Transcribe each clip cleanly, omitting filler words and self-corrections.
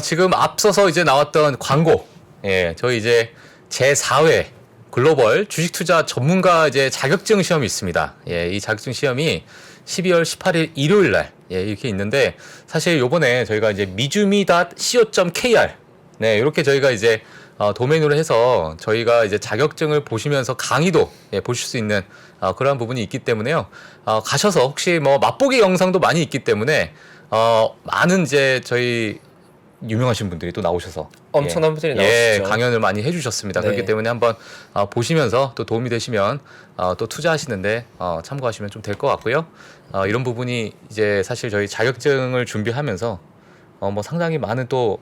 지금 앞서서 이제 나왔던 광고, 저희 이제 제4회 글로벌 주식 투자 전문가 이제 자격증 시험이 있습니다. 이 자격증 시험이 12월 18일 일요일 날, 이렇게 있는데, 사실 요번에 저희가 이제 mizumi.co.kr, 이렇게 저희가 이제 도메인으로 해서 저희가 이제 자격증을 보시면서 강의도 보실 수 있는 그러한 부분이 있기 때문에요. 가셔서 혹시 뭐 맛보기 영상도 많이 있기 때문에 많은 이제 저희 유명하신 분들이 또 나오셔서 엄청난 분들이 나오시죠. 강연을 많이 해주셨습니다. 그렇기 때문에 한번 보시면서 또 도움이 되시면 또 투자하시는데 참고하시면 좀 될 것 같고요. 이런 부분이 이제 사실 저희 자격증을 준비하면서 뭐 상당히 많은 또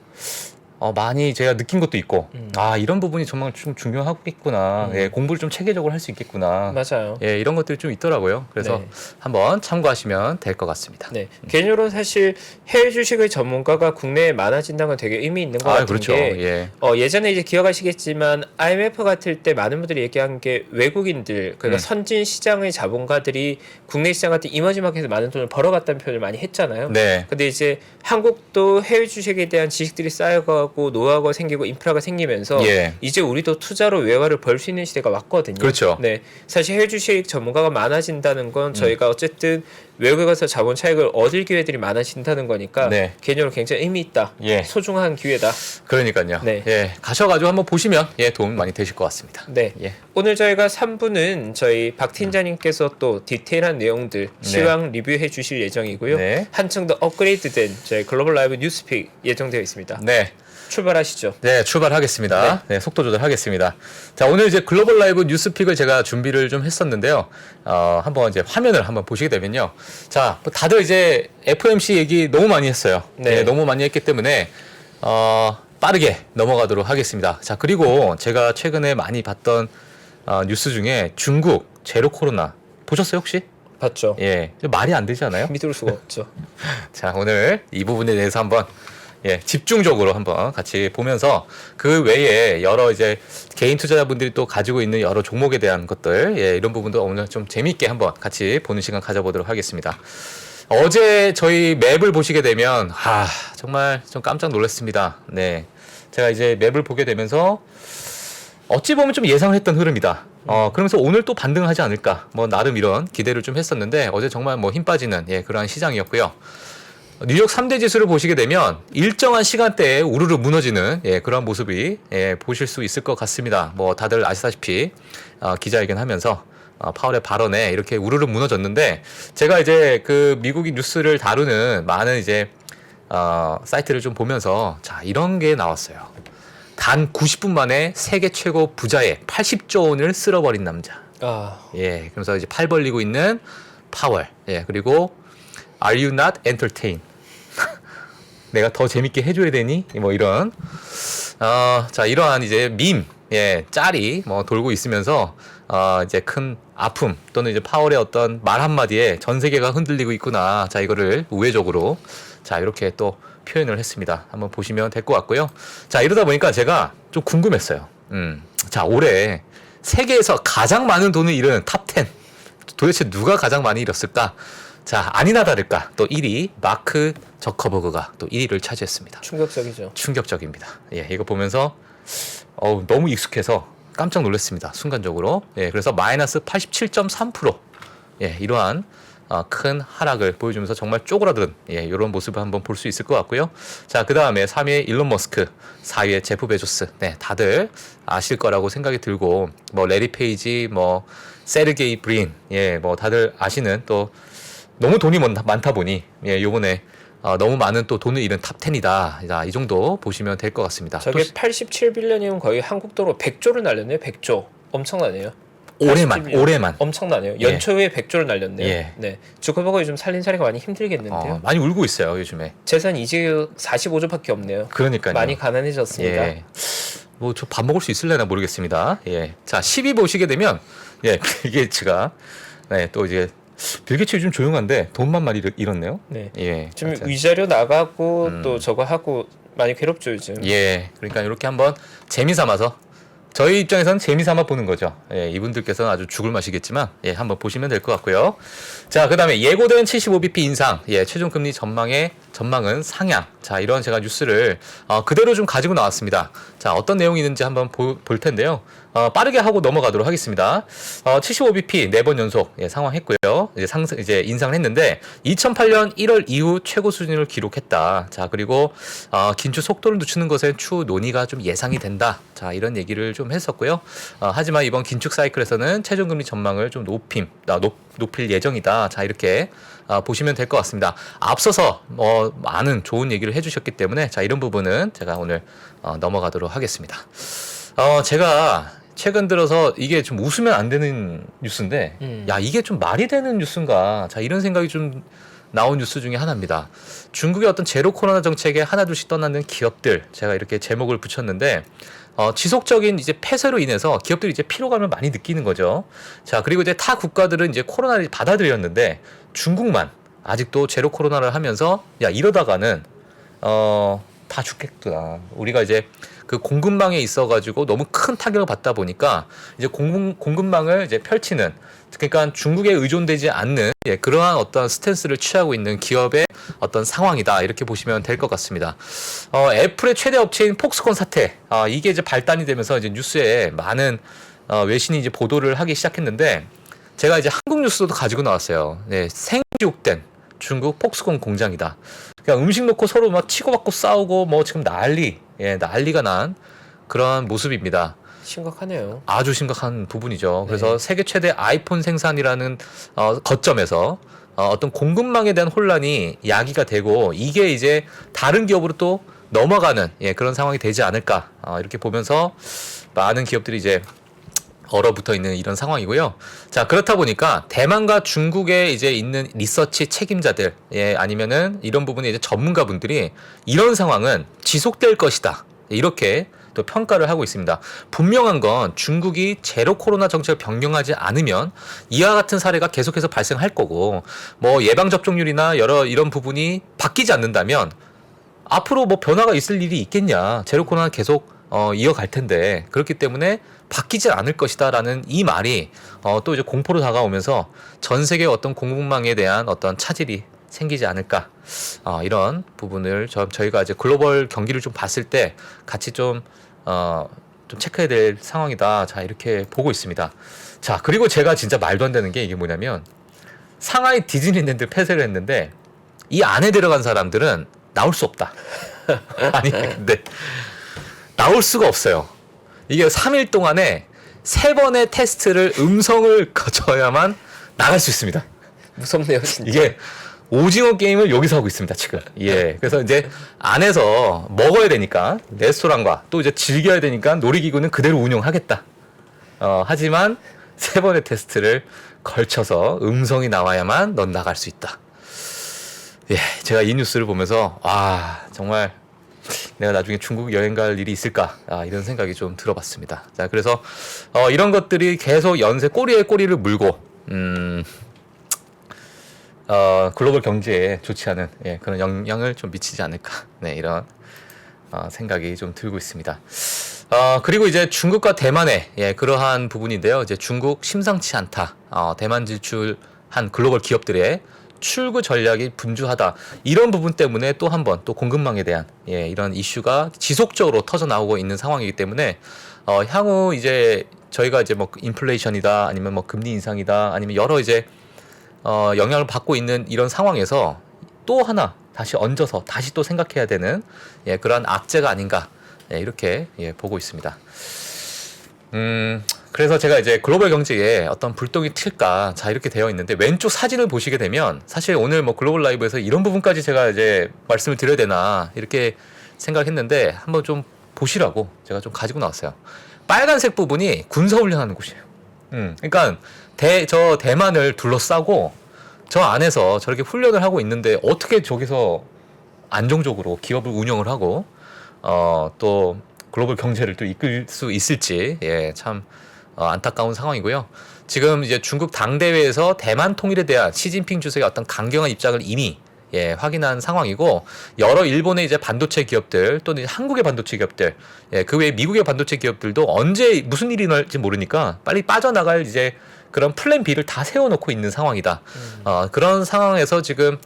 많이 제가 느낀 것도 있고, 이런 부분이 정말 좀 중요하겠구나. 공부를 좀 체계적으로 할 수 있겠구나. 맞아요. 이런 것들이 좀 있더라고요. 그래서 한번 참고하시면 될 것 같습니다. 개인적으로 사실 해외 주식의 전문가가 국내에 많아진다는 건 되게 의미 있는 것 같은 그렇죠. 게, 예전에 이제 기억하시겠지만 IMF 같을 때 많은 분들이 얘기한 게 외국인들, 그러니까 선진 시장의 자본가들이 국내 시장 같은 이머징 마켓에서 많은 돈을 벌어갔다는 표현을 많이 했잖아요. 근데 이제 한국도 해외 주식에 대한 지식들이 쌓여가고 노하우가 생기고 인프라가 생기면서 이제 우리도 투자로 외화를 벌 수 있는 시대가 왔거든요. 그렇죠. 사실 해외 주식 전문가가 많아진다는 건 저희가 어쨌든 외국에 가서 자본 차익을 얻을 기회들이 많아진다는 거니까 개인적으로 굉장히 의미 있다. 소중한 기회다. 그러니까요. 가셔가지고 한번 보시면 도움 많이 되실 것 같습니다. 오늘 저희가 3부는 저희 박 팀장님께서 또 디테일한 내용들 시황 리뷰해 주실 예정이고요. 한층 더 업그레이드된 저희 글로벌 라이브 뉴스픽 예정되어 있습니다. 출발하시죠. 출발하겠습니다. 속도 조절하겠습니다. 자, 오늘 이제 글로벌 라이브 뉴스픽을 제가 준비를 좀 했었는데요. 한번 이제 화면을 한번 보시게 되면요. 자, 다들 이제 FOMC 얘기 너무 많이 했어요. 너무 많이 했기 때문에 빠르게 넘어가도록 하겠습니다. 자, 그리고 제가 최근에 많이 봤던 뉴스 중에 중국 제로 코로나 보셨어요, 혹시? 봤죠. 말이 안 되지 않아요? 믿을 수가 없죠. 자, 오늘 이 부분에 대해서 한번 집중적으로 한번 같이 보면서 그 외에 여러 이제 개인 투자자분들이 또 가지고 있는 여러 종목에 대한 것들, 이런 부분도 오늘 좀 재미있게 한번 같이 보는 시간 가져보도록 하겠습니다. 어제 저희 맵을 보시게 되면 정말 좀 깜짝 놀랐습니다. 제가 이제 맵을 보게 되면서 어찌 보면 좀 예상을 했던 흐름이다. 그러면서 오늘 또 반등을 하지 않을까, 뭐 나름 이런 기대를 좀 했었는데 어제 정말 뭐 힘 빠지는 그러한 시장이었고요. 뉴욕 3대 지수를 보시게 되면 일정한 시간대에 우르르 무너지는 그런 모습이 보실 수 있을 것 같습니다. 뭐 다들 아시다시피 기자회견 하면서 파월의 발언에 이렇게 우르르 무너졌는데, 제가 이제 그 미국인 뉴스를 다루는 많은 이제 사이트를 좀 보면서 이런 게 나왔어요. 단 90분 만에 세계 최고 부자의 80조 원을 쓸어버린 남자. 그래서 이제 팔 벌리고 있는 파월. 그리고 Are you not entertained? 내가 더 재밌게 해줘야 되니? 뭐 이런 이러한 이제 밈, 짤이 뭐 돌고 있으면서 이제 큰 아픔 또는 이제 파월의 어떤 말 한마디에 전 세계가 흔들리고 있구나. 이거를 우회적으로 이렇게 또 표현을 했습니다. 한번 보시면 될 것 같고요. 이러다 보니까 제가 좀 궁금했어요. 올해 세계에서 가장 많은 돈을 잃은 탑 10. 도대체 누가 가장 많이 잃었을까? 아니나 다를까 또 1위 마크 저커버그가 또 1위를 차지했습니다. 충격적이죠. 충격적입니다. 이거 보면서 너무 익숙해서 깜짝 놀랐습니다. 순간적으로. 그래서 마이너스 87.3%. 이러한 큰 하락을 보여주면서 정말 쪼그라든 이런 모습을 한번 볼 수 있을 것 같고요. 그 다음에 3위에 일론 머스크, 4위에 제프 베조스. 다들 아실 거라고 생각이 들고, 뭐 레리 페이지, 뭐 세르게이 브린, 뭐 다들 아시는, 또 너무 돈이 많다 보니 요번에 너무 많은 또 돈을 잃은 탑 10이다. 이 정도 보시면 될 것 같습니다. 저게 87빌리언이면 거의 한국 돈으로 100조를 날렸네요. 100조. 엄청나네요. 올해만. 엄청나네요. 연초에 100조를 날렸네요. 주커버거 요즘 살림살이가 많이 힘들겠는데요. 많이 울고 있어요, 요즘에. 재산 이직이 45조밖에 없네요. 그러니까요. 많이 가난해졌습니다. 뭐 저 밥 먹을 수 있을래나 모르겠습니다. 10위 보시게 되면 빌 게이츠가 또 이제 빌 게이츠 좀 조용한데 돈만 많이 잃었네요. 지금 위자료 나가고 또 저거 하고 많이 괴롭죠, 요즘. 그러니까 이렇게 한번 재미삼아서, 저희 입장에서는 재미삼아 보는 거죠. 이분들께서는 아주 죽을 맛이겠지만 한번 보시면 될 것 같고요. 그 다음에 예고된 75bp 인상, 최종금리 전망의 전망은 상향. 자, 이런 제가 뉴스를 그대로 좀 가지고 나왔습니다. 자, 어떤 내용이 있는지 한번 볼 텐데요. 빠르게 하고 넘어가도록 하겠습니다. 75bp 4번 연속 상황했고요. 이제 인상을 했는데 2008년 1월 이후 최고 수준을 기록했다. 자, 그리고 긴축 속도를 늦추는 것에 추후 논의가 좀 예상이 된다. 자, 이런 얘기를 좀 했었고요. 하지만 이번 긴축 사이클에서는 최종금리 전망을 좀 높일 예정이다. 자, 이렇게 보시면 될 것 같습니다. 앞서서 많은 좋은 얘기를 해주셨기 때문에 자, 이런 부분은 제가 오늘 넘어가도록 하겠습니다. 제가 최근 들어서 이게 좀 웃으면 안 되는 뉴스인데 야, 이게 좀 말이 되는 뉴스인가, 자, 이런 생각이 좀 나온 뉴스 중에 하나입니다. 중국의 어떤 제로 코로나 정책에 하나둘씩 떠나는 기업들, 제가 이렇게 제목을 붙였는데 지속적인 이제 폐쇄로 인해서 기업들이 이제 피로감을 많이 느끼는 거죠. 자, 그리고 이제 타 국가들은 이제 코로나를 받아들였는데 중국만 아직도 제로 코로나를 하면서 야, 이러다가는 다 죽겠구나. 우리가 이제 그 공급망에 있어가지고 너무 큰 타격을 받다 보니까 이제 공급망을 이제 펼치는, 그러니까 중국에 의존되지 않는 그러한 어떤 스탠스를 취하고 있는 기업의 어떤 상황이다, 이렇게 보시면 될 것 같습니다. 애플의 최대 업체인 폭스콘 사태, 이게 이제 발단이 되면서 이제 뉴스에 많은 외신이 이제 보도를 하기 시작했는데 제가 이제 한국 뉴스도 가지고 나왔어요. 네, 생지옥된 중국 폭스콘 공장이다. 그냥 음식 놓고 서로 막 치고받고 싸우고 뭐 지금 난리가 난 그런 모습입니다. 심각하네요. 아주 심각한 부분이죠. 그래서 네. 세계 최대 아이폰 생산이라는 거점에서 어떤 공급망에 대한 혼란이 야기가 되고 이게 이제 다른 기업으로 또 넘어가는 그런 상황이 되지 않을까, 이렇게 보면서 많은 기업들이 이제 얼어붙어 있는 이런 상황이고요. 자, 그렇다 보니까 대만과 중국에 이제 있는 리서치 책임자들, 아니면은 이런 부분에 이제 전문가분들이 이런 상황은 지속될 것이다, 이렇게 또 평가를 하고 있습니다. 분명한 건 중국이 제로 코로나 정책을 변경하지 않으면 이와 같은 사례가 계속해서 발생할 거고, 뭐 예방 접종률이나 여러 이런 부분이 바뀌지 않는다면 앞으로 뭐 변화가 있을 일이 있겠냐. 제로 코로나는 계속 이어갈 텐데, 그렇기 때문에 바뀌지 않을 것이다라는 이 말이 또 이제 공포로 다가오면서 전 세계 어떤 공급망에 대한 어떤 차질이 생기지 않을까, 이런 부분을 저희가 이제 글로벌 경기를 좀 봤을 때 같이 좀 체크해야 될 상황이다. 자, 이렇게 보고 있습니다. 자, 그리고 제가 진짜 말도 안 되는 게 이게 뭐냐면 상하이 디즈니랜드 폐쇄를 했는데 이 안에 들어간 사람들은 나올 수 없다. 아니 근데 나올 수가 없어요. 이게 3일 동안에 3번의 테스트를 음성을 거쳐야만 나갈 수 있습니다. 무섭네요, 진짜. 이게 오징어 게임을 여기서 하고 있습니다, 지금. 그래서 이제 안에서 먹어야 되니까 레스토랑과 또 이제 즐겨야 되니까 놀이기구는 그대로 운영하겠다. 하지만 3번의 테스트를 걸쳐서 음성이 나와야만 넌 나갈 수 있다. 제가 이 뉴스를 보면서 정말 내가 나중에 중국 여행 갈 일이 있을까, 이런 생각이 좀 들어봤습니다. 자, 그래서 이런 것들이 계속 연쇄 꼬리에 꼬리를 물고 글로벌 경제에 좋지 않은 그런 영향을 좀 미치지 않을까, 이런 생각이 좀 들고 있습니다. 그리고 이제 중국과 대만의 그러한 부분인데요. 이제 중국 심상치 않다. 대만 진출한 글로벌 기업들의 출구 전략이 분주하다. 이런 부분 때문에 또 한 번 또 공급망에 대한 이런 이슈가 지속적으로 터져 나오고 있는 상황이기 때문에 향후 이제 저희가 이제 뭐 인플레이션이다, 아니면 뭐 금리 인상이다, 아니면 여러 이제 영향을 받고 있는 이런 상황에서 또 하나 다시 얹어서 다시 또 생각해야 되는 그러한 악재가 아닌가, 이렇게 보고 있습니다. 그래서 제가 이제 글로벌 경제에 어떤 불똥이 튈까, 자, 이렇게 되어 있는데 왼쪽 사진을 보시게 되면 사실 오늘 뭐 글로벌 라이브에서 이런 부분까지 제가 이제 말씀을 드려야 되나 이렇게 생각했는데 한번 좀 보시라고 제가 좀 가지고 나왔어요. 빨간색 부분이 군사훈련하는 곳이에요. 그러니까 저 대만을 둘러싸고 저 안에서 저렇게 훈련을 하고 있는데 어떻게 저기서 안정적으로 기업을 운영을 하고 또 글로벌 경제를 또 이끌 수 있을지, 참 안타까운 상황이고요. 지금 이제 중국 당대회에서 대만 통일에 대한 시진핑 주석의 어떤 강경한 입장을 이미 확인한 상황이고, 여러 일본의 이제 반도체 기업들 또는 한국의 반도체 기업들, 그 외에 미국의 반도체 기업들도 언제 무슨 일이 날지 모르니까 빨리 빠져나갈 이제 그런 플랜 B를 다 세워놓고 있는 상황이다. 그런 상황에서 지금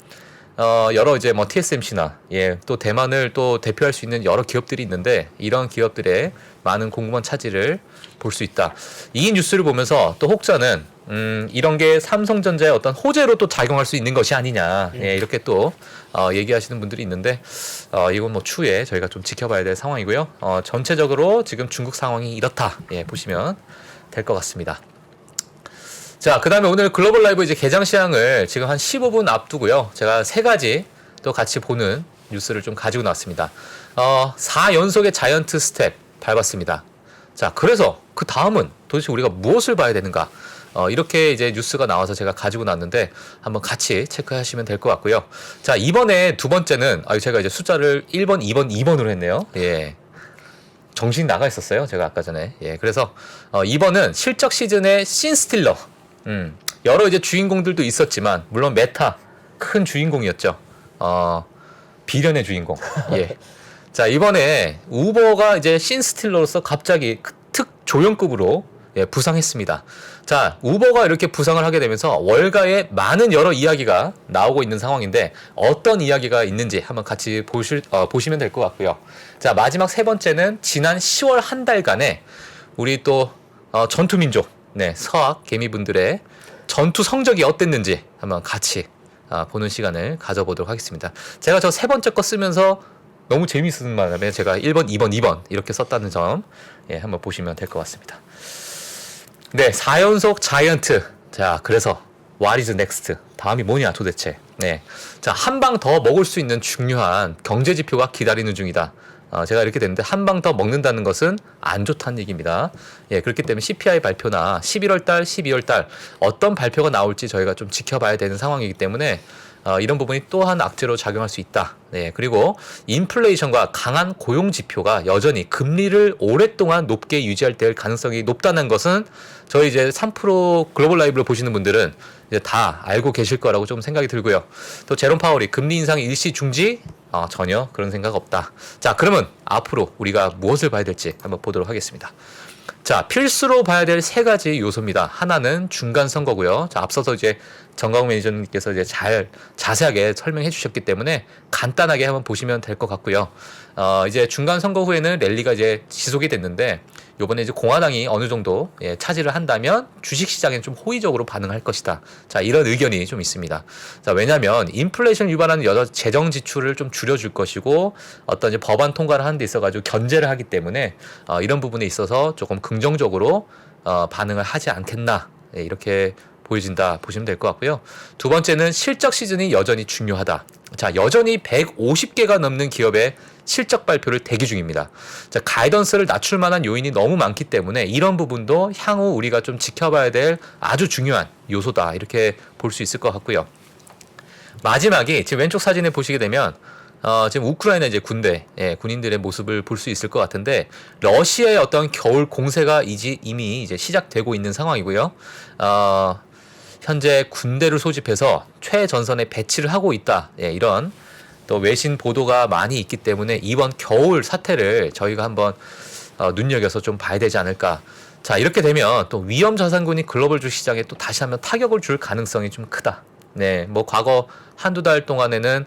여러 이제 뭐 TSMC나 또 대만을 또 대표할 수 있는 여러 기업들이 있는데 이런 기업들의 많은 공무원 차질을 볼 수 있다. 이 뉴스를 보면서 또 혹자는 이런 게 삼성전자의 어떤 호재로 또 작용할 수 있는 것이 아니냐 이렇게 또 얘기하시는 분들이 있는데 이건 뭐 추후에 저희가 좀 지켜봐야 될 상황이고요. 전체적으로 지금 중국 상황이 이렇다 보시면 될 것 같습니다. 자, 그 다음에 오늘 글로벌 라이브 이제 개장 시황을 지금 한 15분 앞두고요. 제가 세 가지 또 같이 보는 뉴스를 좀 가지고 나왔습니다. 4연속의 자이언트 스텝 밟았습니다. 자, 그래서 그 다음은 도대체 우리가 무엇을 봐야 되는가? 이렇게 이제 뉴스가 나와서 제가 가지고 나왔는데 한번 같이 체크하시면 될 것 같고요. 자, 이번에 두 번째는 제가 이제 숫자를 1번, 2번, 2번으로 했네요. 정신이 나가 있었어요. 제가 아까 전에. 그래서 2번은 실적 시즌의 신스틸러. 여러 이제 주인공들도 있었지만 물론 메타 큰 주인공이었죠. 비련의 주인공. 자, 이번에 우버가 이제 신스틸러로서 갑자기 특 조연급으로 부상했습니다. 자, 우버가 이렇게 부상을 하게 되면서 월가에 많은 여러 이야기가 나오고 있는 상황인데 어떤 이야기가 있는지 한번 같이 보시면 될 것 같고요. 자, 마지막 세 번째는 지난 10월 한 달간의 우리 또 전투민족 서학 개미분들의 전투 성적이 어땠는지 한번 같이 보는 시간을 가져보도록 하겠습니다. 제가 저 세 번째 거 쓰면서 너무 재미있는 바람에 제가 1번, 2번, 2번 이렇게 썼다는 점 한번 보시면 될 것 같습니다. 4연속 자이언트. 자, 그래서 what is next? 다음이 뭐냐 도대체. 자, 한 방 더 먹을 수 있는 중요한 경제 지표가 기다리는 중이다. 제가 이렇게 됐는데 한 방 더 먹는다는 것은 안 좋다는 얘기입니다. 그렇기 때문에 CPI 발표나 11월 달, 12월 달 어떤 발표가 나올지 저희가 좀 지켜봐야 되는 상황이기 때문에 이런 부분이 또한 악재로 작용할 수 있다. 그리고 인플레이션과 강한 고용 지표가 여전히 금리를 오랫동안 높게 유지할 될 가능성이 높다는 것은 저희 이제 3프로 글로벌 라이브를 보시는 분들은 이제 다 알고 계실 거라고 좀 생각이 들고요. 또 제롬 파월이 금리 인상 일시 중지 전혀 그런 생각 없다. 자, 그러면 앞으로 우리가 무엇을 봐야 될지 한번 보도록 하겠습니다. 자, 필수로 봐야 될 세 가지 요소입니다. 하나는 중간 선거고요. 자, 앞서서 이제 정광훈 매니저님께서 이제 자세하게 설명해 주셨기 때문에 간단하게 한번 보시면 될 것 같고요. 이제 중간 선거 후에는 랠리가 이제 지속이 됐는데 요번에 이제 공화당이 어느 정도 차지를 한다면 주식 시장에 좀 호의적으로 반응할 것이다. 자, 이런 의견이 좀 있습니다. 자, 왜냐하면 인플레이션 유발하는 여러 재정 지출을 좀 줄여줄 것이고 어떤 이제 법안 통과를 하는 데 있어가지고 견제를 하기 때문에 이런 부분에 있어서 조금 긍정적으로 반응을 하지 않겠나 이렇게 보여진다 보시면 될 것 같고요. 두 번째는 실적 시즌이 여전히 중요하다. 자, 여전히 150개가 넘는 기업의 실적 발표를 대기 중입니다. 자, 가이던스를 낮출 만한 요인이 너무 많기 때문에 이런 부분도 향후 우리가 좀 지켜봐야 될 아주 중요한 요소다. 이렇게 볼 수 있을 것 같고요. 마지막이 지금 왼쪽 사진에 보시게 되면 지금 우크라이나 이제 군대, 군인들의 모습을 볼 수 있을 것 같은데 러시아의 어떤 겨울 공세가 이미 이제 시작되고 있는 상황이고요. 현재 군대를 소집해서 최전선에 배치를 하고 있다. 이런 또 외신 보도가 많이 있기 때문에 이번 겨울 사태를 저희가 한번 눈여겨서 좀 봐야 되지 않을까. 자, 이렇게 되면 또 위험 자산군이 글로벌 주식 시장에 또 다시 한번 타격을 줄 가능성이 좀 크다. 뭐 과거 한두 달 동안에는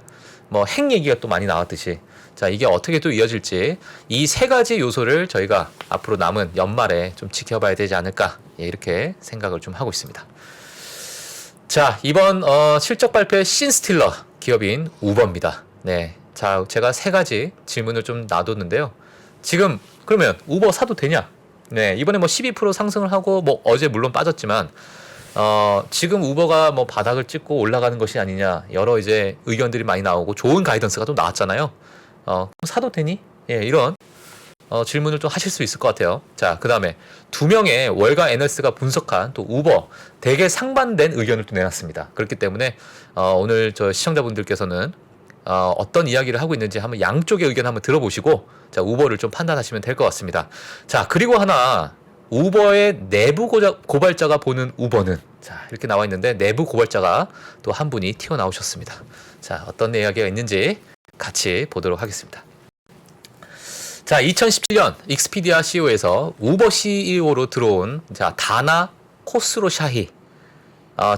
뭐 핵 얘기가 또 많이 나왔듯이 자, 이게 어떻게 또 이어질지 이 세 가지 요소를 저희가 앞으로 남은 연말에 좀 지켜봐야 되지 않을까. 이렇게 생각을 좀 하고 있습니다. 자, 이번 실적 발표의 신스틸러 기업인 우버입니다. 자, 제가 세 가지 질문을 좀 놔뒀는데요. 지금 그러면 우버 사도 되냐? 이번에 뭐 12% 상승을 하고 뭐 어제 물론 빠졌지만 지금 우버가 뭐 바닥을 찍고 올라가는 것이 아니냐 여러 이제 의견들이 많이 나오고 좋은 가이던스가 또 나왔잖아요. 그럼 사도 되니? 이런 질문을 좀 하실 수 있을 것 같아요. 자, 그 다음에 두 명의 월가 애널리스트가 분석한 또 우버 되게 상반된 의견을 또 내놨습니다. 그렇기 때문에 오늘 저 시청자분들께서는 어떤 이야기를 하고 있는지 한번 양쪽의 의견 한번 들어보시고 자, 우버를 좀 판단하시면 될 것 같습니다. 자, 그리고 하나 우버의 내부 고발자가 보는 우버는 자, 이렇게 나와 있는데 내부 고발자가 또 한 분이 튀어나오셨습니다. 자, 어떤 이야기가 있는지 같이 보도록 하겠습니다. 자, 2017년 익스피디아 CEO에서 우버 CEO로 들어온 자, 다나 코스로샤히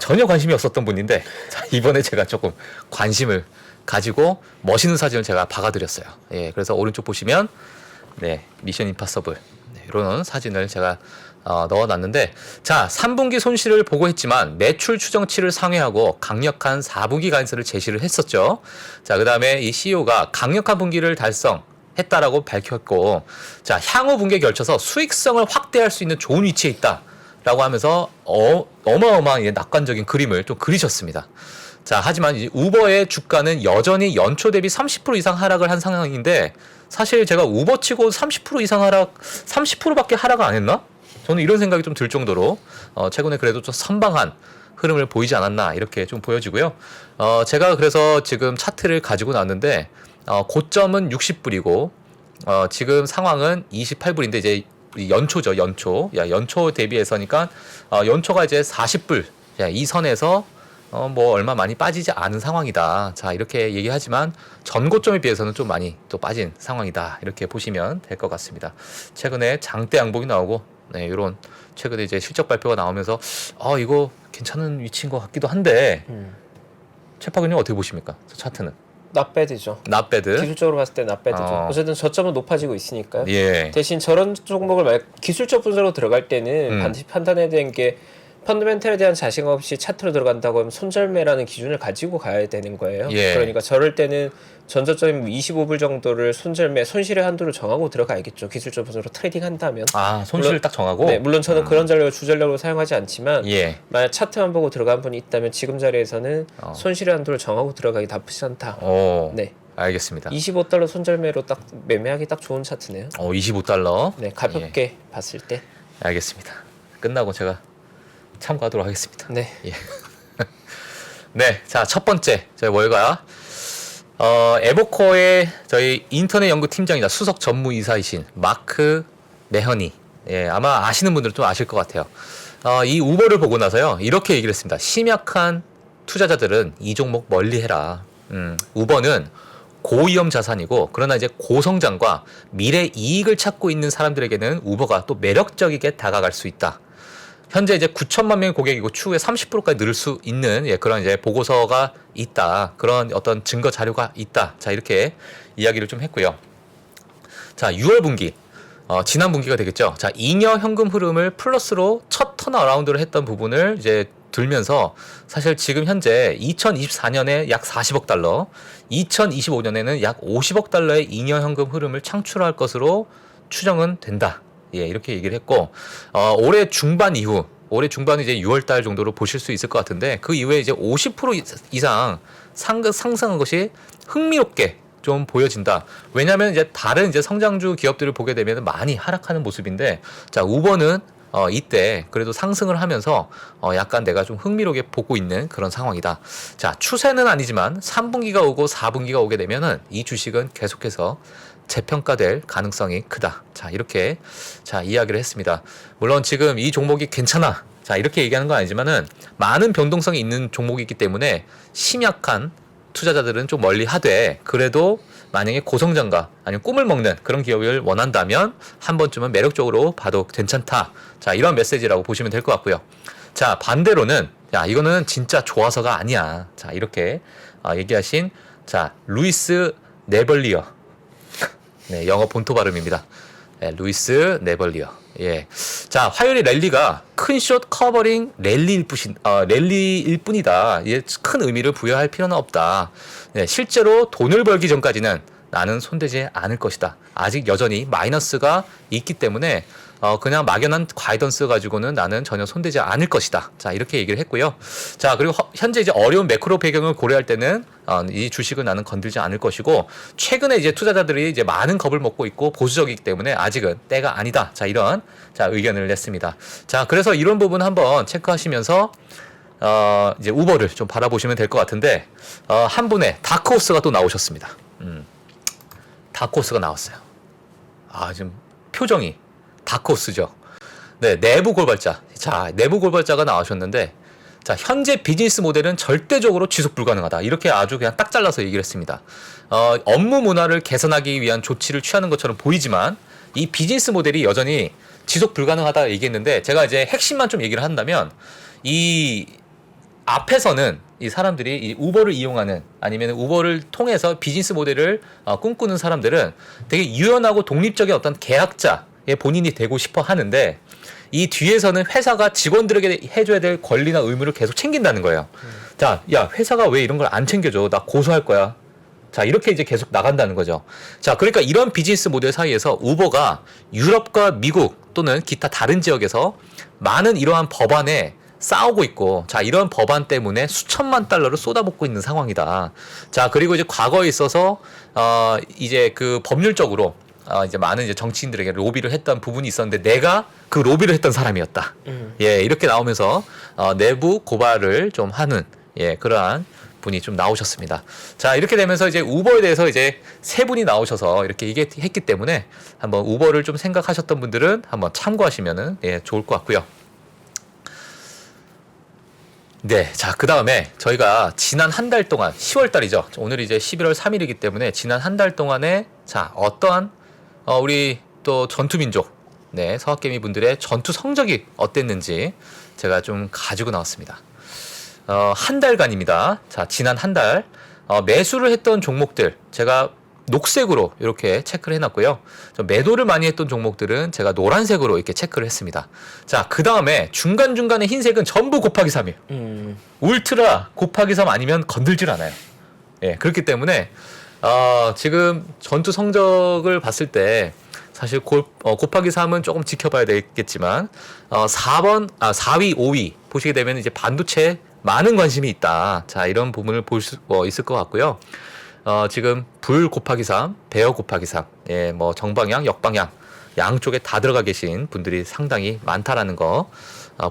전혀 관심이 없었던 분인데 자, 이번에 제가 조금 관심을 가지고 멋있는 사진을 제가 박아드렸어요. 예, 그래서 오른쪽 보시면 네, 미션 임파서블 네, 이런 사진을 제가 넣어놨는데 자 3분기 손실을 보고했지만 매출 추정치를 상회하고 강력한 4분기 가이던스를 제시를 했었죠. 자 그다음에 이 CEO가 강력한 분기를 달성했다라고 밝혔고 자 향후 분기에 걸쳐서 수익성을 확대할 수 있는 좋은 위치에 있다라고 하면서 어마어마한 낙관적인 그림을 좀 그리셨습니다. 자 하지만 이제 우버의 주가는 여전히 연초 대비 30% 이상 하락을 한 상황인데 사실 제가 우버치고 30% 이상 하락 30%밖에 하락 안 했나? 저는 이런 생각이 좀 들 정도로 최근에 그래도 좀 선방한 흐름을 보이지 않았나 이렇게 좀 보여지고요. 제가 그래서 지금 차트를 가지고 나왔는데 고점은 60불이고 지금 상황은 28불인데 이제 연초죠. 연초 대비해서니까 연초가 이제 40불 이 선에서 뭐 얼마 많이 빠지지 않은 상황이다. 자 이렇게 얘기하지만 전고점에 비해서는 좀 많이 또 빠진 상황이다. 이렇게 보시면 될 것 같습니다. 최근에 장대 양봉이 나오고 네, 이런 최근에 이제 실적 발표가 나오면서 이거 괜찮은 위치인 것 같기도 한데 최파근님 어떻게 보십니까? 저 차트는 낫배드죠. 낫배드 기술적으로 봤을 때 낫배드죠. 어쨌든 저점은 높아지고 있으니까요. 예. 대신 저런 종목을 기술적 분석으로 들어갈 때는 반드시 판단해야 되는 게 펀더멘털에 대한 자신 없이 차트로 들어간다고 하면 손절매라는 기준을 가지고 가야 되는 거예요. 예. 그러니까 저럴 때는 전저점이 25불 정도를 손절매, 손실의 한도를 정하고 들어가야겠죠. 기술적 분석으로 트레이딩 한다면. 손실을 물론, 딱 정하고? 네, 물론 저는 그런 전략을 주전략으로 사용하지 않지만 예. 만약 차트만 보고 들어간 분이 있다면 지금 자리에서는 손실의 한도를 정하고 들어가기 나쁘지 않다. 네. 알겠습니다. $25 손절매로 딱 매매하기 딱 좋은 차트네요. $25. 네, 가볍게 봤을 때. 알겠습니다. 끝나고 제가 참고하도록 하겠습니다. 네. 예. 네, 자 첫 번째 저희 월가 에버코어의 저희 인터넷 연구 팀장이자 수석 전무이사이신 마크 메허니. 예, 아마 아시는 분들은 좀 아실 것 같아요. 이 우버를 보고 나서요 이렇게 얘기를 했습니다. 심약한 투자자들은 이 종목 멀리해라. 우버는 고위험 자산이고 그러나 이제 고성장과 미래 이익을 찾고 있는 사람들에게는 우버가 또 매력적이게 다가갈 수 있다. 현재 이제 9천만 명의 고객이고 추후에 30%까지 늘 수 있는 그런 이제 보고서가 있다. 그런 어떤 증거 자료가 있다. 자, 이렇게 이야기를 좀 했고요. 자, 6월 분기. 지난 분기가 되겠죠. 자, 잉여 현금 흐름을 플러스로 첫 턴어라운드를 했던 부분을 이제 들면서 사실 지금 현재 2024년에 약 40억 달러, 2025년에는 약 50억 달러의 잉여 현금 흐름을 창출할 것으로 추정은 된다. 예, 이렇게 얘기를 했고, 올해 중반 이제 6월달 정도로 보실 수 있을 것 같은데, 그 이후에 이제 50% 이상 상승한 것이 흥미롭게 좀 보여진다. 왜냐하면 이제 다른 이제 성장주 기업들을 보게 되면 많이 하락하는 모습인데, 자, 우버는 이때 그래도 상승을 하면서 약간 내가 좀 흥미롭게 보고 있는 그런 상황이다. 자, 추세는 아니지만 3분기가 오고 4분기가 오게 되면은 이 주식은 계속해서 재평가될 가능성이 크다. 자, 이렇게 이야기를 했습니다. 물론 지금 이 종목이 괜찮아. 자, 이렇게 얘기하는 건 아니지만은 많은 변동성이 있는 종목이기 때문에 심약한 투자자들은 좀 멀리 하되 그래도 만약에 고성장과 아니면 꿈을 먹는 그런 기업을 원한다면 한 번쯤은 매력적으로 봐도 괜찮다. 자, 이런 메시지라고 보시면 될 것 같고요. 자, 반대로는 이거는 진짜 좋아서가 아니야. 자, 이렇게 얘기하신 루이스 네벌리어. 네, 영어 본토 발음입니다. 네, 루이스 네벌리어. 예. 자, 화요일에 랠리가 큰 숏 커버링 랠리일 뿐이다. 큰 의미를 부여할 필요는 없다. 네, 실제로 돈을 벌기 전까지는 나는 손대지 않을 것이다. 아직 여전히 마이너스가 있기 때문에 그냥 막연한 가이던스 가지고는 나는 전혀 손대지 않을 것이다. 자, 이렇게 얘기를 했고요. 자, 그리고 현재 이제 어려운 매크로 배경을 고려할 때는 이 주식은 나는 건들지 않을 것이고 최근에 이제 투자자들이 이제 많은 겁을 먹고 있고 보수적이기 때문에 아직은 때가 아니다. 자, 이런 의견을 냈습니다. 자, 그래서 이런 부분 한번 체크하시면서 이제 우버를 좀 바라보시면 될 것 같은데 한 분의 다크호스가 또 나오셨습니다. 다크호스가 나왔어요. 지금 표정이 다크호스죠. 네, 내부 고발자. 자, 내부 고발자가 나오셨는데, 자, 현재 비즈니스 모델은 절대적으로 지속 불가능하다. 이렇게 아주 그냥 딱 잘라서 얘기를 했습니다. 업무 문화를 개선하기 위한 조치를 취하는 것처럼 보이지만, 이 비즈니스 모델이 여전히 지속 불가능하다 얘기했는데, 제가 이제 핵심만 좀 얘기를 한다면, 이 앞에서는 이 사람들이 이 우버를 이용하는 아니면 우버를 통해서 비즈니스 모델을 꿈꾸는 사람들은 되게 유연하고 독립적인 어떤 계약자의 본인이 되고 싶어 하는데 이 뒤에서는 회사가 직원들에게 해줘야 될 권리나 의무를 계속 챙긴다는 거예요. 자, 야, 회사가 왜 이런 걸 안 챙겨줘? 나 고소할 거야. 자, 이렇게 이제 계속 나간다는 거죠. 자, 그러니까 이런 비즈니스 모델 사이에서 우버가 유럽과 미국 또는 기타 다른 지역에서 많은 이러한 법안에 싸우고 있고, 자, 이런 법안 때문에 수천만 달러를 쏟아붓고 있는 상황이다. 자, 그리고 이제 과거에 있어서, 이제 그 법률적으로, 이제 많은 이제 정치인들에게 로비를 했던 부분이 있었는데, 내가 그 로비를 했던 사람이었다. 예, 이렇게 나오면서, 내부 고발을 좀 하는, 예, 그러한 분이 좀 나오셨습니다. 자, 이렇게 되면서 이제 우버에 대해서 이제 세 분이 나오셔서 이렇게 얘기했기 때문에 한번 우버를 좀 생각하셨던 분들은 한번 참고하시면은, 예, 좋을 것 같고요. 네, 자, 그 다음에 저희가 지난 한 달 동안 10월 달이죠. 오늘 이제 11월 3일이기 때문에 지난 한 달 동안에 자, 어떠한 우리 또 전투민족, 네, 서학개미 분들의 전투 성적이 어땠는지 제가 좀 가지고 나왔습니다. 한 달간입니다. 자, 지난 한 달 매수를 했던 종목들 제가 녹색으로 이렇게 체크를 해놨고요. 매도를 많이 했던 종목들은 제가 노란색으로 이렇게 체크를 했습니다. 자, 그 다음에 중간중간에 흰색은 전부 곱하기 3이에요. 울트라 곱하기 3 아니면 건들질 않아요. 예, 그렇기 때문에 지금 전투 성적을 봤을 때 사실 곱하기 3은 조금 지켜봐야 되겠지만 4위, 5위 보시게 되면 이제 반도체에 많은 관심이 있다. 자, 이런 부분을 볼 수 있을 것 같고요. 지금 불 곱하기 3, 배어 곱하기 3, 예, 뭐 정방향, 역방향 양쪽에 다 들어가 계신 분들이 상당히 많다라는 거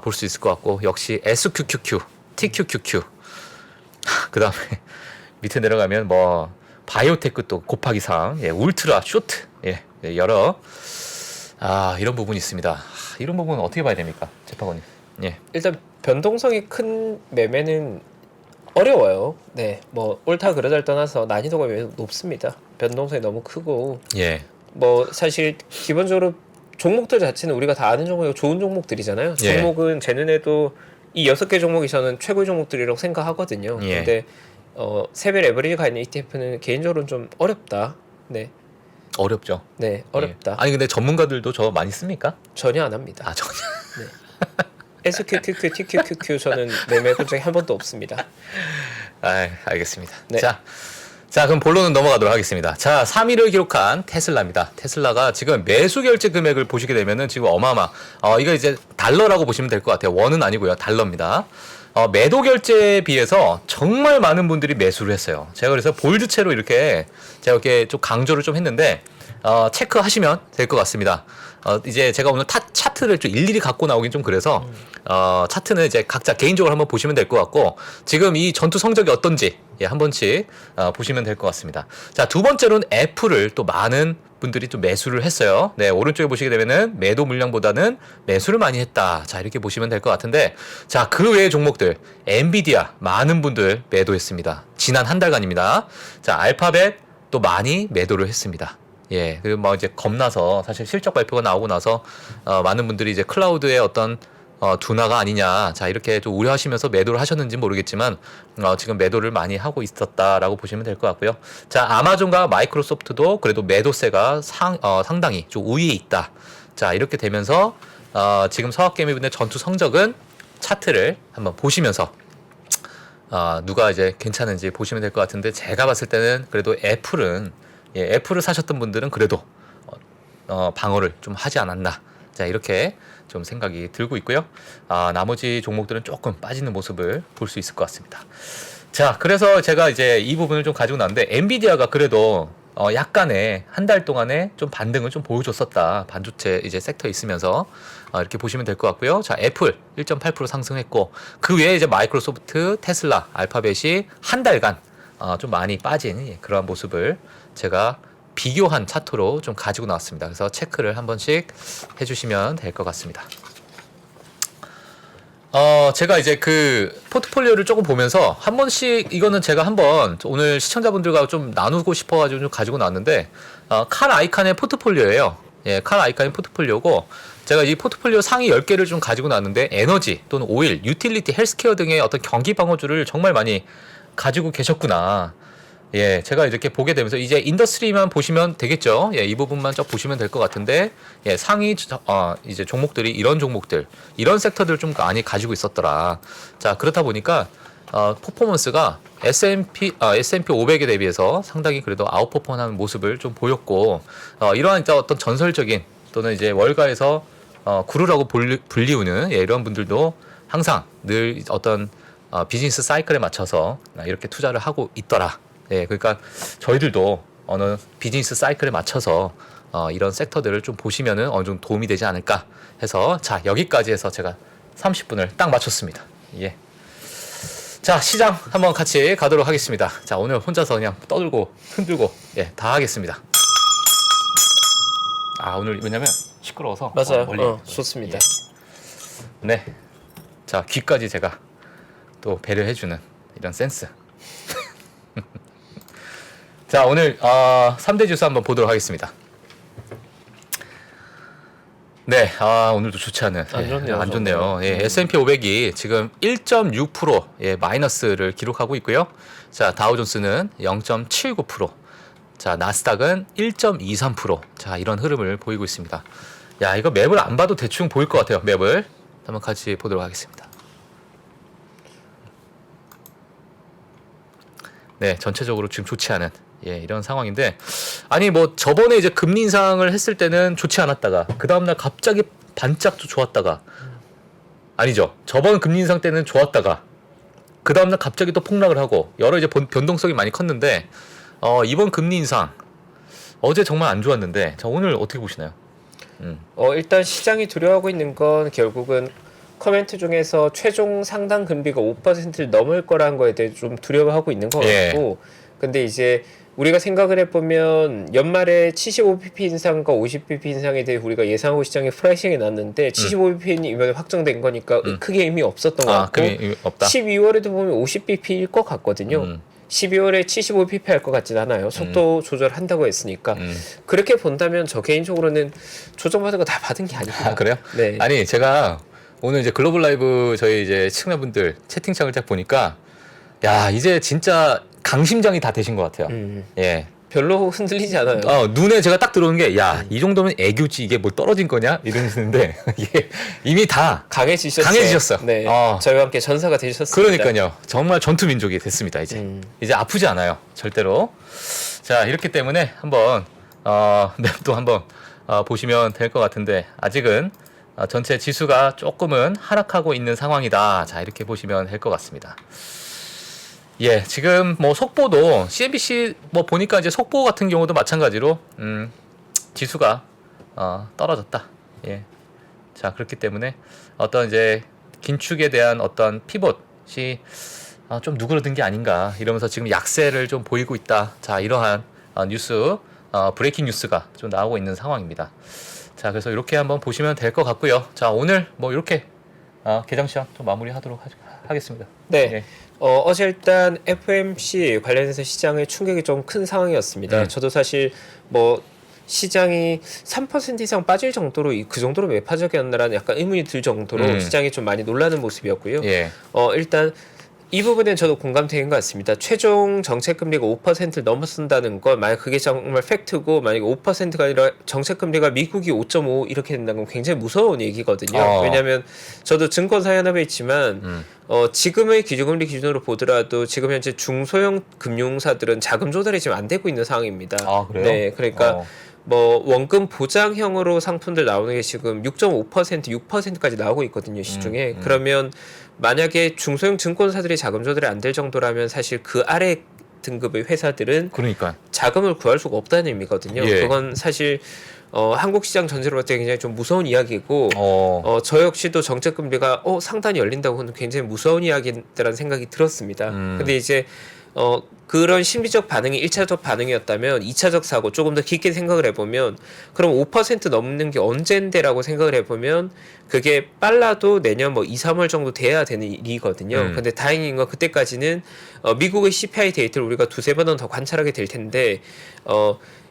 볼 수 있을 것 같고, 역시 SQQQ, TQQQ, 그 다음에 밑에 내려가면 뭐 바이오테크 또 곱하기 3, 예, 울트라, 쇼트, 예, 여러 이런 부분이 있습니다. 이런 부분은 어떻게 봐야 됩니까, 재판관님? 예. 일단 변동성이 큰 매매는 어려워요. 네, 뭐 옳다 그르다를 떠나서 난이도가 매우 높습니다. 변동성이 너무 크고, 예. 뭐 사실 기본적으로 종목들 자체는 우리가 다 아는 종목이고 좋은 종목들이잖아요. 예. 종목은 제 눈에도 이 6개 종목이 저는 최고의 종목들이라고 생각하거든요. 예. 근데 세별 에버리지가 있는 ETF는 개인적으로는 좀 어렵다. 네, 어렵죠. 네, 어렵다. 예. 아니 근데 전문가들도 저거 많이 씁니까? 전혀 안 합니다. 전혀. SQQQ, TQQQ 저는 매매해본 적이 한 번도 없습니다. 알겠습니다. 네. 자, 그럼 본론은 넘어가도록 하겠습니다. 자, 3위를 기록한 테슬라입니다. 테슬라가 지금 매수 결제 금액을 보시게 되면은 지금 어마어마. 이거 이제 달러라고 보시면 될 것 같아요. 원은 아니고요. 달러입니다. 매도 결제에 비해서 정말 많은 분들이 매수를 했어요. 제가 그래서 볼드체로 이렇게 제가 이렇게 좀 강조를 좀 했는데, 체크하시면 될 것 같습니다. 이제 제가 오늘 차트를 좀 일일이 갖고 나오긴 좀 그래서, 차트는 이제 각자 개인적으로 한번 보시면 될 것 같고, 지금 이 전투 성적이 어떤지, 예, 한 번씩, 보시면 될 것 같습니다. 자, 두 번째로는 애플을 또 많은 분들이 또 매수를 했어요. 네, 오른쪽에 보시게 되면은 매도 물량보다는 매수를 많이 했다. 자, 이렇게 보시면 될 것 같은데, 자, 그 외의 종목들, 엔비디아 많은 분들 매도했습니다. 지난 한 달간입니다. 자, 알파벳 또 많이 매도를 했습니다. 예, 그리고 뭐 이제 겁나서 사실 실적 발표가 나오고 나서 많은 분들이 이제 클라우드의 어떤 둔화가 아니냐, 자, 이렇게 좀 우려하시면서 매도를 하셨는지 모르겠지만 지금 매도를 많이 하고 있었다라고 보시면 될 것 같고요. 자, 아마존과 마이크로소프트도 그래도 매도세가 상당히 좀 우위에 있다. 자, 이렇게 되면서 지금 서학개미분의 전투 성적은 차트를 한번 보시면서 누가 이제 괜찮은지 보시면 될 것 같은데, 제가 봤을 때는 그래도 애플은, 예, 애플을 사셨던 분들은 그래도 방어를 좀 하지 않았나, 자, 이렇게 좀 생각이 들고 있고요. 나머지 종목들은 조금 빠지는 모습을 볼 수 있을 것 같습니다. 자, 그래서 제가 이제 이 부분을 좀 가지고 나왔는데, 엔비디아가 그래도 약간의 한 달 동안에 좀 반등을 좀 보여줬었다. 반도체 이제 섹터에 있으면서 이렇게 보시면 될 것 같고요. 자, 애플 1.8% 상승했고, 그 외에 이제 마이크로소프트, 테슬라, 알파벳이 한 달간 좀 많이 빠진 그러한 모습을 제가 비교한 차트로 좀 가지고 나왔습니다. 그래서 체크를 한 번씩 해주시면 될 것 같습니다. 제가 이제 그 포트폴리오를 조금 보면서 한 번씩, 이거는 제가 한번 오늘 시청자분들과 좀 나누고 싶어가지고 좀 가지고 나왔는데, 칼 아이칸의 포트폴리오예요. 예, 칼 아이칸의 포트폴리오고, 제가 이 포트폴리오 상위 10개를 좀 가지고 나왔는데 에너지 또는 오일, 유틸리티, 헬스케어 등의 어떤 경기 방어주를 정말 많이 가지고 계셨구나. 예, 제가 이렇게 보게 되면서 이제 인더스트리만 보시면 되겠죠. 예, 이 부분만 쭉 보시면 될 것 같은데, 예, 상위 이제 종목들이 이런 종목들, 이런 섹터들을 좀 많이 가지고 있었더라. 자, 그렇다 보니까 퍼포먼스가 S&P 500에 대비해서 상당히 그래도 아웃퍼폼하는 모습을 좀 보였고, 이러한 어떤 전설적인 또는 이제 월가에서 구루라고 불리우는 예, 이런 분들도 항상 늘 어떤 비즈니스 사이클에 맞춰서 이렇게 투자를 하고 있더라. 예, 그러니까 저희들도 어느 비즈니스 사이클에 맞춰서 이런 섹터들을 좀 보시면은 어느 정도 도움이 되지 않을까 해서 자, 여기까지 해서 제가 30분을 딱 맞췄습니다. 예. 자, 시장 한번 같이 가도록 하겠습니다. 자, 오늘 혼자서 그냥 떠들고 흔들고 예, 다 하겠습니다. 아, 오늘 왜냐면 시끄러워서 맞아요. 멀리 좋습니다. 예. 네. 자, 귀까지 제가 또 배려해주는 이런 센스. 자, 오늘 3대 지수 한번 보도록 하겠습니다. 네, 오늘도 좋지 않은 안 좋네요. 안 좋네요. 예, S&P 500이 지금 1.6% 예, 마이너스를 기록하고 있고요. 자, 다우존스는 0.79%, 자, 나스닥은 1.23%. 자, 이런 흐름을 보이고 있습니다. 야, 이거 맵을 안 봐도 대충 보일 것 같아요. 맵을 한번 같이 보도록 하겠습니다. 네, 전체적으로 지금 좋지 않은 예, 이런 상황인데, 아니 뭐 저번에 이제 금리 인상을 했을 때는 좋지 않았다가 그 다음날 갑자기 반짝 또 좋았다가, 아니죠, 저번 금리 인상 때는 좋았다가 그 다음날 갑자기 또 폭락을 하고 여러 이제 변동성이 많이 컸는데, 이번 금리 인상 어제 정말 안 좋았는데, 자, 오늘 어떻게 보시나요? 일단 시장이 두려워하고 있는 건 결국은 커멘트 중에서 최종 상당 금리가 5%를 넘을 거라는 거에 대해 좀 두려워하고 있는 것 같고, 근데 이제 우리가 생각을 해보면 연말에 75bp 인상과 50bp 인상에 대해 우리가 예상하고 시장에 프라이싱이 났는데 75bp는 이번에 확정된 거니까 크게 의미 없었던 것 같고, 의미 없다. 12월에도 보면 50bp일 것 같거든요. 12월에 75bp 할 것 같진 않아요. 속도 조절한다고 했으니까. 그렇게 본다면 저 개인적으로는 조정받은 거 다 받은 게 아닙니다. 아, 그래요? 네. 아니, 제가 오늘 이제 글로벌 라이브 저희 이제 시청자분들 채팅창을 딱 보니까, 야, 이제 진짜 강심장이 다 되신 것 같아요. 예. 별로 흔들리지 않아요. 눈에 제가 딱 들어오는 게, 야, 이 정도면 애교지, 이게 뭐 떨어진 거냐? 이러시는데, 이게 이미 다 강해지셨어요. 네. 저희와 함께 전사가 되셨습니다. 그러니까요. 정말 전투민족이 됐습니다, 이제. 이제 아프지 않아요. 절대로. 자, 이렇기 때문에 한번, 맵도 한번, 보시면 될 것 같은데, 아직은 전체 지수가 조금은 하락하고 있는 상황이다. 자, 이렇게 보시면 될 것 같습니다. 예, 지금 뭐 속보도 CNBC 뭐 보니까 이제 속보 같은 경우도 마찬가지로 지수가 떨어졌다. 예. 자, 그렇기 때문에 어떤 이제 긴축에 대한 어떤 피봇이 좀 누그러든 게 아닌가 이러면서 지금 약세를 좀 보이고 있다. 자, 이러한 뉴스, 브레이킹 뉴스가 좀 나오고 있는 상황입니다. 자, 그래서 이렇게 한번 보시면 될 것 같고요. 자, 오늘 뭐 이렇게 개장 시황 좀 마무리하도록 하겠습니다. 네. 예. 어제 일단 FOMC 관련해서 시장의 충격이 좀 큰 상황이었습니다. 저도 사실 뭐 시장이 3% 이상 빠질 정도로 그 정도로 매파적이었나라는 약간 의문이 들 정도로 시장이 좀 많이 놀라는 모습이었고요. 예. 일단 이 부분은 저도 공감되는 것 같습니다. 최종 정책금리가 5%를 넘어선다는 건 만약 그게 정말 팩트고 만약에 5%가 아니라 정책금리가 미국이 5.5 이렇게 된다는 건 굉장히 무서운 얘기거든요. 왜냐하면 저도 증권사 연합에 있지만 지금의 기준금리 기준으로 보더라도 지금 현재 중소형 금융사들은 자금 조달이 지금 안 되고 있는 상황입니다. 아, 그래요? 네, 그러니까 뭐 원금 보장형으로 상품들 나오는 게 지금 6.5%, 6%까지 나오고 있거든요, 시중에. 그러면 만약에 중소형 증권사들이 자금 조달이 안 될 정도라면 사실 그 아래 등급의 회사들은 그러니까 자금을 구할 수가 없다는 의미거든요. 예. 그건 사실 한국 시장 전체로 봤을 때 굉장히 좀 무서운 이야기고 저 역시도 정책금리가 상단이 열린다고는 굉장히 무서운 이야기라는 생각이 들었습니다. 근데 이제 그런 심리적 반응이 1차적 반응이었다면 2차적 사고 조금 더 깊게 생각을 해보면 그럼 5% 넘는 게 언젠데라고 생각을 해보면 그게 빨라도 내년 뭐 2, 3월 정도 돼야 되는 일이거든요. 근데 다행인 건 그때까지는 미국의 CPI 데이터를 우리가 두세 번은 더 관찰하게 될 텐데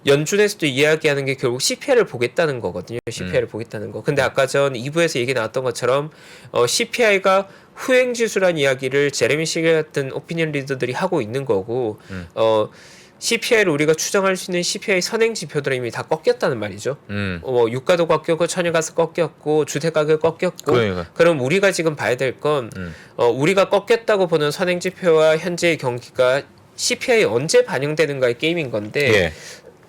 연준에서도 이야기하는 게 결국 CPI를 보겠다는 거거든요. CPI를 보겠다는 거. 근데 아까 전 2부에서 얘기 나왔던 것처럼 CPI가 후행 지수란 이야기를 제레미 시겔 같은 오피니언 리더들이 하고 있는 거고 CPI를 우리가 추정할 수 있는 CPI 선행 지표들은 이미 다 꺾였다는 말이죠. 유가도 꺾였고 천연가스 꺾였고 주택가격 꺾였고 그러니까. 그럼 우리가 지금 봐야 될 건 우리가 꺾였다고 보는 선행 지표와 현재의 경기가 CPI에 언제 반영되는가의 게임인 건데 예.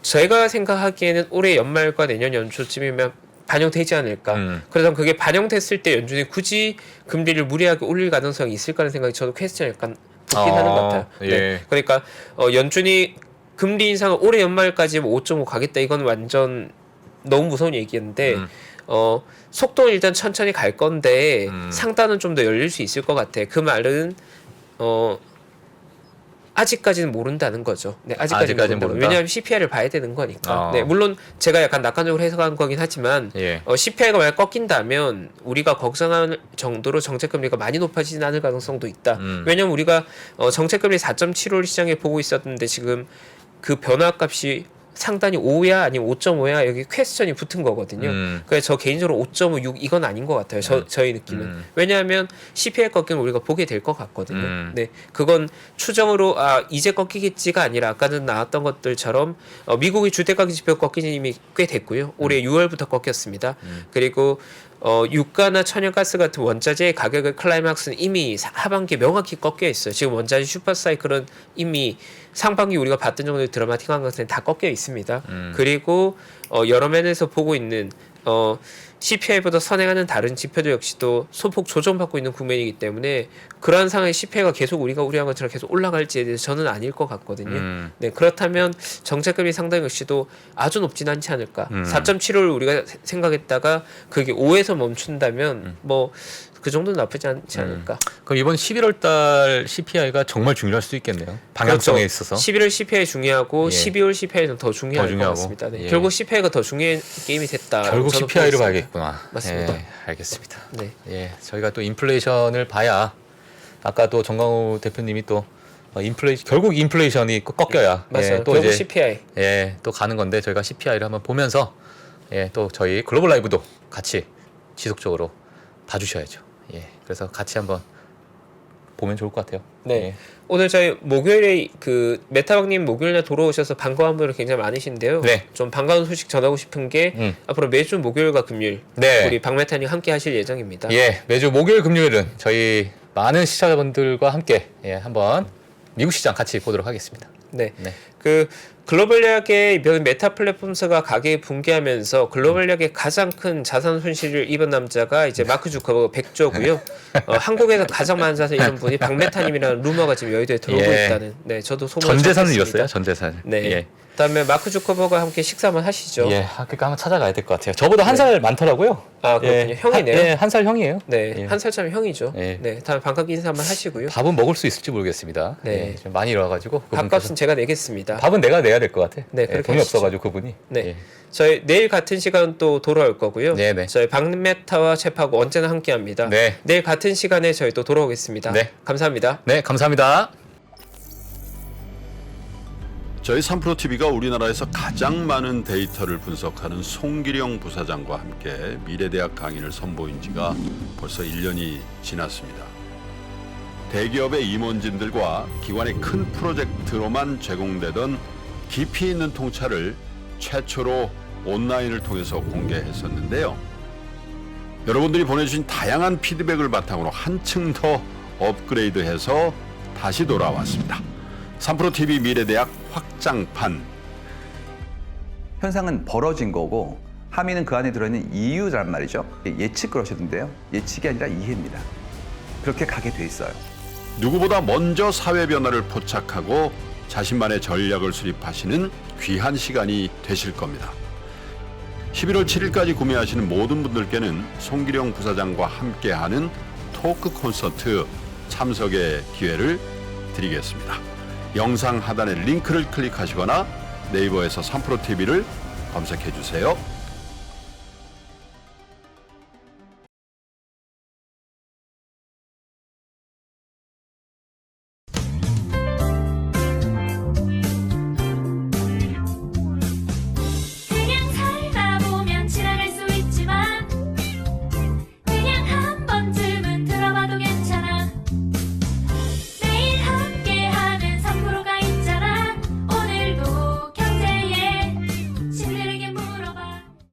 제가 생각하기에는 올해 연말과 내년 연초쯤이면 반영되지 않을까. 그래서 그게 반영됐을 때 연준이 굳이 금리를 무리하게 올릴 가능성이 있을까라는 생각이 저도 퀘스천이 약간 붙긴 하는 것 같아요. 예. 네. 그러니까 연준이 금리 인상을 올해 연말까지 5.5 가겠다. 이건 완전 너무 무서운 얘기인데 속도는 일단 천천히 갈 건데 상단은 좀 더 열릴 수 있을 것 같아. 그 말은 아직까지는 모른다는 거죠. 네, 아직까지는 모른다. 왜냐하면 CPI를 봐야 되는 거니까. 네, 물론 제가 약간 낙관적으로 해석한 거긴 하지만 예. CPI가 만약 꺾인다면 우리가 걱정할 정도로 정책금리가 많이 높아지진 않을 가능성도 있다. 왜냐하면 우리가 정책금리 4.75를 시장에 보고 있었는데 지금 그 변화값이 상단이 5야 아니면 5.5야 여기 퀘스천이 붙은 거거든요. 그래서 저 개인적으로 5.5, 6 이건 아닌 것 같아요. 저희 느낌은. 왜냐하면 CPI 꺾이면 우리가 보게 될 것 같거든요. 네, 그건 추정으로 이제 꺾이겠지가 아니라 아까는 나왔던 것들처럼 미국의 주택가격 지표 꺾인 지 이미 꽤 됐고요. 올해 6월부터 꺾였습니다. 그리고 유가나 천연가스 같은 원자재의 가격의 클라이막스는 이미 하반기에 명확히 꺾여 있어요. 지금 원자재 슈퍼사이클은 이미 상반기 우리가 봤던 정도의 드라마틱한 것은 다 꺾여 있습니다. 그리고 여러 면에서 보고 있는 CPI보다 선행하는 다른 지표도 역시도 소폭 조정받고 있는 국면이기 때문에 그러한 상황에 CPI가 계속 우리가 우려한 것처럼 계속 올라갈지에 대해서 저는 아닐 것 같거든요. 네, 그렇다면 정책금리 상당 역시도 아주 높진 않지 않을까. 4.75를 우리가 생각했다가 그게 5에서 멈춘다면 뭐 그 정도는 나쁘지 않지 않을까. 그럼 이번 11월 달 CPI가 정말 중요할 수도 있겠네요. 방향성에 그렇죠. 있어서. 11월 CPI 중요하고 예. 12월 CPI는 더 중요할 것 중요하고. 같습니다. 네. 예. 결국 CPI가 더 중요한 게임이 됐다. 결국 저는 CPI를 보겠습니다. 봐야겠구나. 맞습니다. 예, 알겠습니다. 네. 예, 저희가 또 인플레이션을 봐야 아까 또 정강호 대표님이 또 결국 인플레이션이 꺾여야 맞아요. 예, 또 결국 이제 CPI. 예, 또 가는 건데 저희가 CPI를 한번 보면서 예, 또 저희 글로벌 라이브도 같이 지속적으로 봐주셔야죠. 예, 그래서 같이 한번 보면 좋을 것 같아요. 네. 예. 오늘 저희 목요일에 그 메타박님 목요일에 돌아오셔서 반가운 분들 굉장히 많으신데요. 네. 좀 반가운 소식 전하고 싶은 게 앞으로 매주 목요일과 금요일 네. 우리 박메타님 함께 하실 예정입니다. 예, 매주 목요일 금요일은 저희 많은 시청자분들과 함께 예, 한번 미국 시장 같이 보도록 하겠습니다. 네. 네. 그 글로벌약의 메타 플랫폼스가 가계에 붕괴하면서 글로벌약의 가장 큰 자산 손실을 입은 남자가 이제 마크 주커버그 100조고요. 한국에서 가장 많은 자산 입은 분이 박메타님이라는 루머가 지금 여의도에 들어오고 예. 있다는. 네, 저도 소문을 전 재산을 접했습니다. 잃었어요. 전 재산. 네. 예. 그다음에 마크 주커버그와 함께 식사 한번 하시죠. 예, 그러니까 한번 찾아가야 될 것 같아요. 저보다 한 살 많더라고요. 아, 그렇군요. 예, 형이네요. 예, 한 살 형이에요. 네, 예. 한 살 차면 형이죠. 예. 네, 다음에 반갑게 인사 한번 하시고요. 밥은 먹을 수 있을지 모르겠습니다. 네. 예, 좀 많이 일어나가지고 밥값은 제가 내겠습니다. 밥은 내가 내야 될 것 같아. 네, 예, 그렇게 돈이 하시죠. 없어가지고 그분이. 네, 예. 저희 내일 같은 시간 또 돌아올 거고요. 네네. 저희 박메타와 챕하고 언제나 함께합니다. 네. 내일 같은 시간에 저희 또 돌아오겠습니다. 네. 감사합니다. 네, 감사합니다. 저희 3프로TV가 우리나라에서 가장 많은 데이터를 분석하는 송기령 부사장과 함께 미래대학 강의를 선보인 지가 벌써 1년이 지났습니다. 대기업의 임원진들과 기관의 큰 프로젝트로만 제공되던 깊이 있는 통찰을 최초로 온라인을 통해서 공개했었는데요. 여러분들이 보내주신 다양한 피드백을 바탕으로 한층 더 업그레이드해서 다시 돌아왔습니다. 3프로TV 미래대학 확장판. 현상은 벌어진 거고 함의는 그 안에 들어있는 이유란 말이죠. 예측 그러셨는데요. 예측이 아니라 이해입니다. 그렇게 가게 돼 있어요. 누구보다 먼저 사회 변화를 포착하고 자신만의 전략을 수립하시는 귀한 시간이 되실 겁니다. 11월 7일까지 구매하시는 모든 분들께는 송기령 부사장과 함께하는 토크 콘서트 참석의 기회를 드리겠습니다. 영상 하단의 링크를 클릭하시거나 네이버에서 3프로TV를 검색해 주세요.